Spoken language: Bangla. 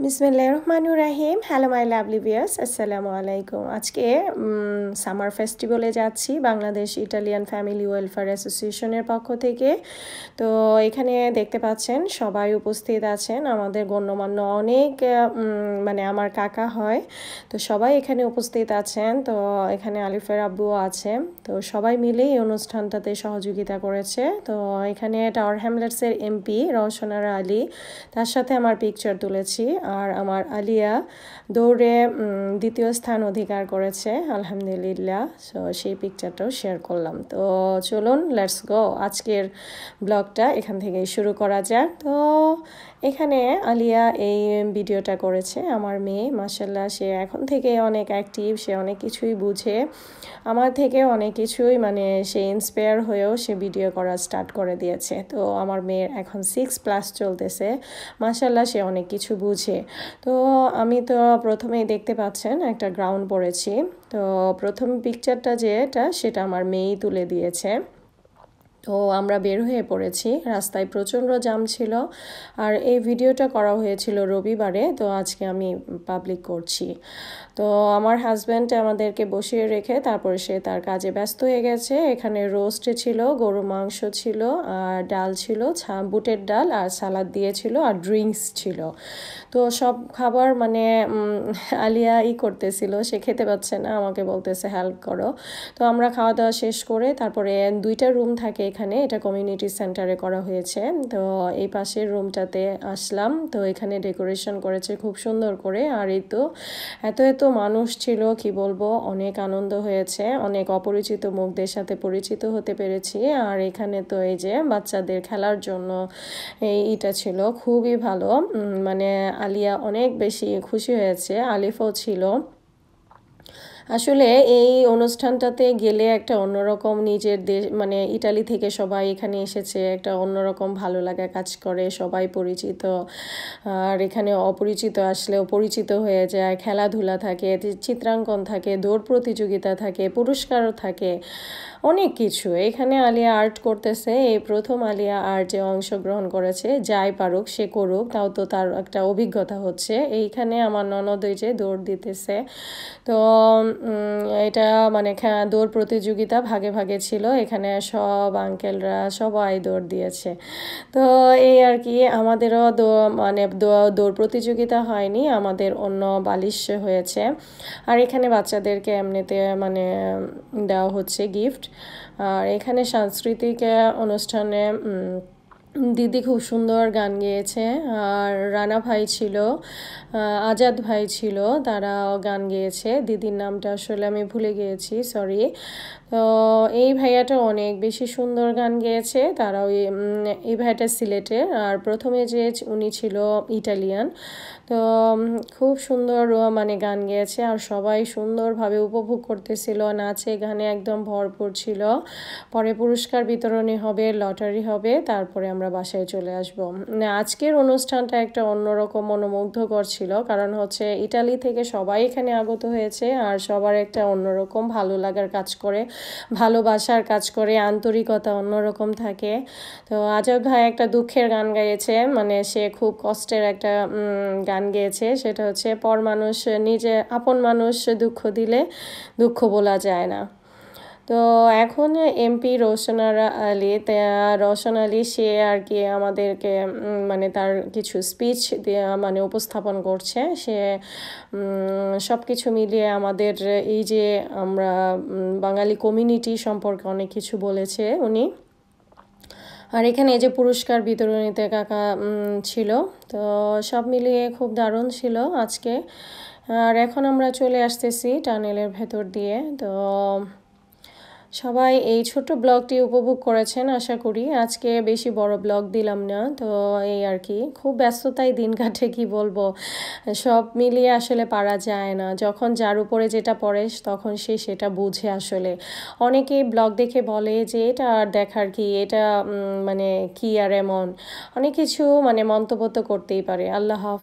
বিসমিল্লাহির রহমানির রহিম। হ্যালো মাই লাভলি ভিউয়ার্স, আসসালামু আলাইকুম। আজকে সামার ফেস্টিভ্যালে যাচ্ছি বাংলাদেশ ইটালিয়ান ফ্যামিলি ওয়েলফেয়ার অ্যাসোসিয়েশনের পক্ষ থেকে। তো এখানে দেখতে পাচ্ছেন সবাই উপস্থিত আছেন, আমাদের গণ্যমান্য অনেক মানে আমার কাকা হয়, তো সবাই এখানে উপস্থিত আছেন। তো এখানে আলিফের আব্বুও আছে, তো সবাই মিলেই এই অনুষ্ঠানটাতে সহযোগিতা করেছে। তো এখানে টাওয়ার হ্যামলেটসের এমপি রওশনার আলী, তার সাথে আমার পিকচার তুলেছি। আর আমার আলিয়া দৌড়ে দ্বিতীয় স্থান অধিকার করেছে, আলহামদুলিল্লাহ। সো সেই পিকচারটাও শেয়ার করলাম। তো চলুন, লেটস গো, আজকের ব্লগটা এখান থেকেই শুরু করা যাক। তো এখানে আলিয়া এই ভিডিওটা করেছে, আমার মেয়ে। মাশাল্লাহ, সে এখন থেকে অনেক অ্যাক্টিভ, সে অনেক কিছুই বুঝে, আমার থেকে অনেক কিছুই মানে সে ইন্সপায়ার হয়েও সে ভিডিও করা স্টার্ট করে দিয়েছে। তো আমার মেয়ের এখন 6+ চলতেছে, মাশাল্লাহ, সে অনেক কিছু বুঝে। তো আমি তো প্রথমেই দেখতে পাচ্ছেন একটা গ্রাউন্ড পরেছি। তো প্রথম পিকচারটা যেটা, সেটা আমার মেয়েই তুলে দিয়েছে। তো আমরা বের হয়ে পড়েছি, রাস্তায় প্রচণ্ড জ্যাম ছিল। আর এই ভিডিওটা করা হয়েছিল রবিবারে, তো আজকে আমি পাবলিক করছি। তো আমার হাজব্যান্ড আমাদেরকে বসিয়ে রেখে তারপরে সে তার কাজে ব্যস্ত হয়ে গেছে। এখানে রোস্ট ছিল, গরু মাংস ছিল, আর ডাল ছিল, বুটের ডাল, আর সালাদ দিয়েছিল, আর ড্রিঙ্কস ছিল। তো সব খাবার মানে আলিয়া করতেছিল, সে খেতে পাচ্ছে না, আমাকে বলতেছে হেল্প করো। তো আমরা খাওয়া দাওয়া শেষ করে তারপরে 2টা রুম থাকে এখানে, এটা কমিউনিটি সেন্টারে করা হয়েছে। তো এই পাশের রুমটাতে আসলাম। তো এখানে ডেকোরেশন করেছে খুব সুন্দর করে। আর এই তো এত মানুষ ছিল, কি বলবো, অনেক আনন্দ হয়েছে, অনেক অপরিচিত মুখদের সাথে পরিচিত হতে পেরেছি। আর এখানে তো এই যে বাচ্চাদের খেলার জন্য এইটা ছিল খুবই ভালো, মানে আলিয়া অনেক বেশি খুশি হয়েছে, আলিফও ছিল। আসলে এই অনুষ্ঠানটাতে গেলে একটা অন্যরকম নিজের দেশ, মানে ইটালি থেকে সবাই এখানে এসেছে, একটা অন্যরকম ভালো লাগা কাজ করে, সবাই পরিচিত। আর এখানে অপরিচিত আসলেও পরিচিত হয়ে যায়, খেলাধুলা থাকে, চিত্রাঙ্কন থাকে, দৌড় প্রতিযোগিতা থাকে, পুরস্কারও থাকে, অনেক কিছু। এখানে আলিয়া আর্ট করতেছে, এই প্রথম আলিয়া আর্টে অংশগ্রহণ করেছে। যাই পারুক সে করুক, তাও তো তার একটা অভিজ্ঞতা হচ্ছে। এইখানে আমার ননদ যে দৌড় দিতেছে। তো এটা মানে দৌড় প্রতিযোগিতা ভাগে ভাগে ছিল, এখানে সব আঙ্কেলরা সবাই দৌড় দিয়েছে। তো এই আর কি, আমাদেরও মানে দৌড় প্রতিযোগিতা হয়নি, আমাদের অন্য বালিশ হয়েছে। আর এখানে বাচ্চাদেরকে এমনিতে মানে দেওয়া হচ্ছে গিফট। আর এখানে সাংস্কৃতিক অনুষ্ঠানে দিদি খুব সুন্দর গান গেয়েছে। আর রানা ভাই ছিল, আজাদ ভাই ছিল, তারাও গান গেয়েছে। দিদির নামটা আসলে আমি ভুলে গিয়েছি, সরি। তো এই ভাইয়াটা অনেক বেশি সুন্দর গান গেয়েছে। তারাও এই ভাইয়াটা সিলেটের, আর প্রথমে যে উনি ছিল ইটালিয়ান। তো খুব সুন্দর মানে গান গেয়েছে, আর সবাই সুন্দরভাবে উপভোগ করতেছিল, নাচে গানে একদম ভরপুর ছিল। পরে পুরস্কার বিতরণী হবে, লটারি হবে, তারপরে আমরা বাসায় চলে আসব। আজকের অনুষ্ঠানটা একটা অন্যরকম মনোমুগ্ধকর ছিল, কারণ হচ্ছে ইটালি থেকে সবাই এখানে আগত হয়েছে, আর সবার একটা অন্যরকম ভালো লাগার কাজ করে, ভালোবাসার কাজ করে, আন্তরিকতা অন্যরকম থাকে। তো আজাদ ভাই একটা দুঃখের গান গাইছে, মানে সে খুব কষ্টের একটা গান গেয়েছে, সেটা হচ্ছে পর মানুষ নিজে আপন মানুষ দুঃখ দিলে দুঃখ বলা যায় না। তো এখন এমপি রওশন আলী সে আর কি আমাদেরকে মানে তার কিছু স্পিচ মানে উপস্থাপন করছে। সে সব কিছু মিলিয়ে আমাদের এই যে আমরা বাঙালি কমিউনিটি সম্পর্কে অনেক কিছু বলেছে উনি। আর এখানে এই যে পুরস্কার বিতরণীতে কাকা ছিল। তো সব মিলিয়ে খুব দারুণ ছিল আজকে। আর এখন আমরা চলে আসতেছি টানেলের ভেতর দিয়ে। তো সবাই এই ছোট ব্লগটি উপভোগ করেছেন আশা করি। আজকে বেশি বড় ব্লগ দিলাম না, তো এই আর কি, খুব ব্যস্ততায় দিন কাটে, কি বলবো, সব মিলিয়ে আসলে পারা যায় না। যখন যার উপরে যেটা পড়ে তখন সে সেটা বুঝে। আসলে অনেকেই ব্লগ দেখে বলে যে এটা আর দেখার কি, এটা মানে কি আর এমন অনেক কিছু মানে মন্তব্য তো করতেই পারে। আল্লাহ হাফেজ।